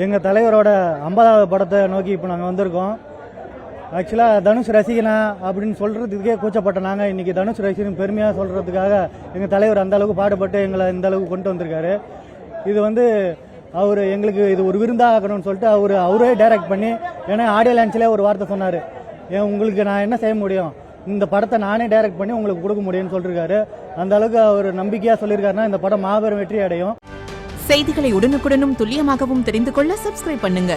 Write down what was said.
எங்கள் தலைவரோட 50வது படத்தை நோக்கி இப்போ நாங்கள் வந்திருக்கோம். ஆக்சுவலாக தனுஷ் ரசிகனா அப்படின்னு சொல்கிறதுக்கே கூச்சப்பட்ட நாங்கள் இன்றைக்கி தனுஷ் ரசிகன் பெருமையாக சொல்கிறதுக்காக எங்கள் தலைவர் அந்த அளவுக்கு பாடுபட்டு எங்களை இந்த அளவுக்கு கொண்டு வந்திருக்காரு. இது வந்து அவர் எங்களுக்கு இது ஒரு விருந்தாக ஆக்கணும்னு சொல்லிட்டு அவரே டைரக்ட் பண்ணி, ஏன்னா ஆடியோ லான்ச்சில் ஒரு வார்த்தை சொன்னார், உங்களுக்கு நான் என்ன செய்ய முடியும், இந்த படத்தை நானே டைரக்ட் பண்ணி உங்களுக்கு கொடுக்க முடியும்னு சொல்லியிருக்காரு. அந்த அளவுக்கு அவர் நம்பிக்கையாக சொல்லியிருக்காருன்னா இந்த படம் மாபெரும் வெற்றி அடையும். செய்திகளை உடனுக்குடனும் துல்லியமாகவும் தெரிந்து கொள்ள சப்ஸ்கிரைப் பண்ணுங்க.